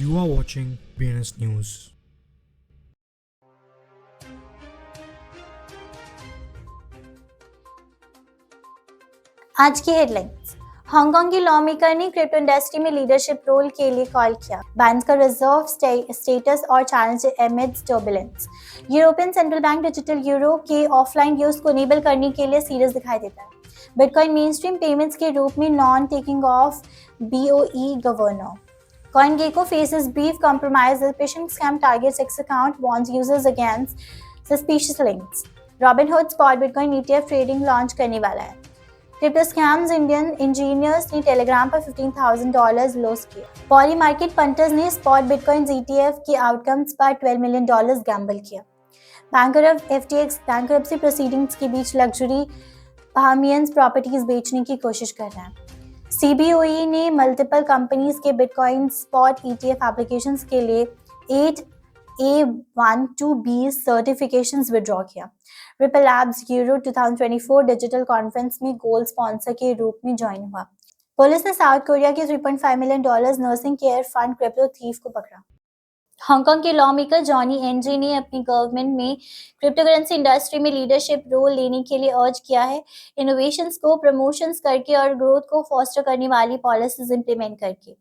You are watching BNS News. आज की headlines. Hong Kong की लॉ मेकर ने क्रिप्टो इंडस्ट्री में लीडरशिप रोल के लिए कॉल किया। बैंक का रिजर्व स्टेटस और challenge amidst turbulence. European central bank digital euro के ऑफलाइन यूज को इनेबल करने के लिए सीरियस दिखाई देता है। बिटकॉइन मेनस्ट्रीम पेमेंट्स के रूप में non taking of BOE governor. CoinGecko faces brief compromise as phishing scam targets X account, warns users against suspicious links. Robinhood Spot Bitcoin ETF trading launch करने वाला है। क्रिप्टो स्कैम्स इंडियन इंजीनियर्स ने Telegram पर $15,000 loss किया। Poly market punters ने spot bitcoin ETF के outcomes पर $12 million Gamble किया। Banker of FTX bankruptcy proceedings के बीच लग्जरी बाहमियंस प्रॉपर्टीज बेचने की कोशिश कर रहे हैं। CBOE ने मल्टीपल कंपनीज के बिटकॉइन स्पॉट ETF एप्लीकेशंस के लिए 8A12B सर्टिफिकेशंस विड्रॉ किया। Ripple labs euro 2024 digital conference में गोल्ड स्पॉन्सर के रूप में ज्वाइन हुआ। पुलिस ने साउथ कोरिया के $3.5 million nursing care fund crypto thief को पकड़ा। हांगकांग के लॉ मेकर जॉनी एनजे ने अपनी गवर्नमेंट में क्रिप्टोकरेंसी इंडस्ट्री में लीडरशिप रोल लेने के लिए अर्ज किया है। इनोवेशंस को प्रमोशंस करके और ग्रोथ को फोस्टर करने वाली पॉलिसीज इंप्लीमेंट करके।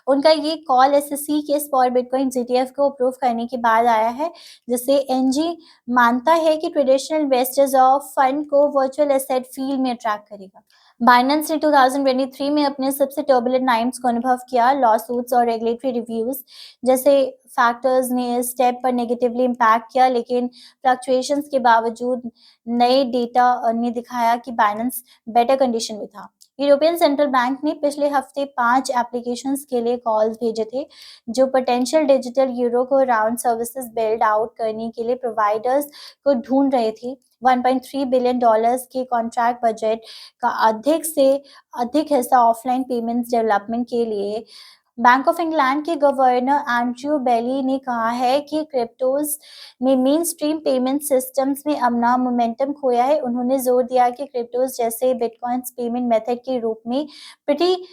उनका ये कॉल SEC के स्पॉट बिटकॉइन ETF को अप्रूव करने के बाद आया है, जिससे एनजी मानता है कि ट्रेडिशनल इन्वेस्टर्स ऑफ फंड को वर्चुअल एसेट फील्ड में अट्रैक्ट करेगा। बाइनेंस ने 2023 में अपने सबसे टर्बुलेंट टाइम्स को अनुभव किया। लॉसूट्स और रेगुलेटरी रिव्यूज जैसे फैक्टर्स ने इस स्टेप पर नेगेटिवली इम्पैक्ट किया, लेकिन फ्लक्चुएशंस के बावजूद नए डेटा ने दिखाया कि बाइनेंस बेटर कंडीशन में था। यूरोपियन सेंट्रल बैंक ने पिछले हफ्ते 5 एप्लीकेशंस के लिए कॉल्स भेजे थे, जो पोटेंशियल डिजिटल यूरो को राउंड सर्विसेज बिल्ड आउट करने के लिए प्रोवाइडर्स को ढूंढ रहे थे। $1.3 बिलियन के कॉन्ट्रैक्ट बजट का अधिक से अधिक हिस्सा ऑफलाइन पेमेंट्स डेवलपमेंट के लिए। बैंक ऑफ इंग्लैंड के गवर्नर एंड्रयू बेली ने कहा है कि क्रिप्टोज में मेन स्ट्रीम पेमेंट सिस्टम्स में अपना मोमेंटम खोया है। उन्होंने जोर दिया कि क्रिप्टोज जैसे बिटकॉइंस पेमेंट मेथड के रूप में प्रीटी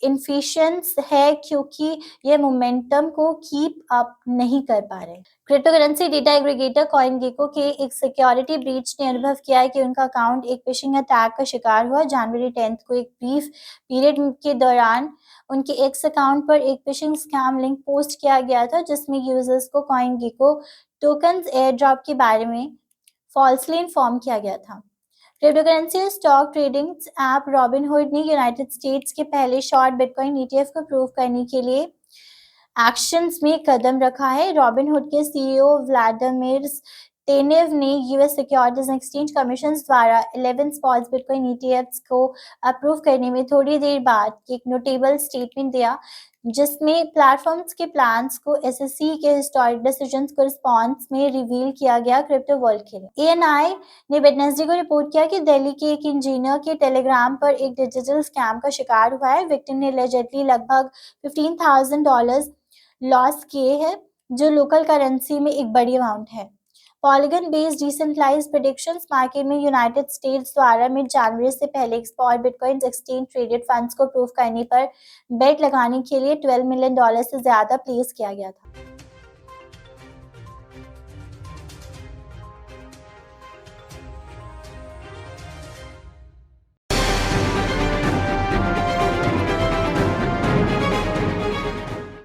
इनफिशिएंट है, क्योंकि ये मोमेंटम को कीप अप नहीं कर पा रहे। Crypto currency data aggregator CoinGecko के एक सिक्योरिटी ब्रीच ने अनुभव किया है कि उनका अकाउंट एक फिशिंग अटैक का शिकार हुआ। जनवरी 10 को एक ब्रीफ पीरियड के दौरान उनके एक्स अकाउंट पर एक फिशिंग स्कैम लिंक पोस्ट किया गया था, जिसमें यूजर्स को CoinGecko टोकन्स एयर ड्रॉप के बारे में फॉल्सली इन्फॉर्म किया गया था। Cryptocurrency stock trading app Robinhood ने यूनाइटेड स्टेट्स के पहले शॉर्ट बिटकॉइन ETF को अप्रूव करने के लिए एक्शंस में कदम रखा है। रॉबिनहुड के CEO व्लादिमीर तेनेव ने US securities and exchange commission द्वारा 11 स्पॉट बिटकॉइन ETFs को अप्रूव करने में थोड़ी देर बाद एक नोटेबल स्टेटमेंट दिया, जिसमें प्लेटफॉर्म्स के प्लान्स को SEC के हिस्टोरिक डिसीजंस को रिस्पॉन्स में रिवील किया गया। क्रिप्टो वर्ल्ड के लिए ANI ने वेडनेसडे को रिपोर्ट किया कि दिल्ली के एक इंजीनियर के टेलीग्राम पर एक डिजिटल स्कैम का शिकार हुआ है। विक्टिम ने एलिजेडली लगभग $15,000 लॉस किए हैं, जो लोकल करेंसी में एक बड़ी अमाउंट है। Polygon based decentralized predictions market में यूनाइटेड स्टेट्स द्वारा मिड जनवरी से पहले spot bitcoin exchange traded funds को अप्रूव करने पर बेट लगाने के लिए $12 मिलियन से ज्यादा प्लेस किया गया था।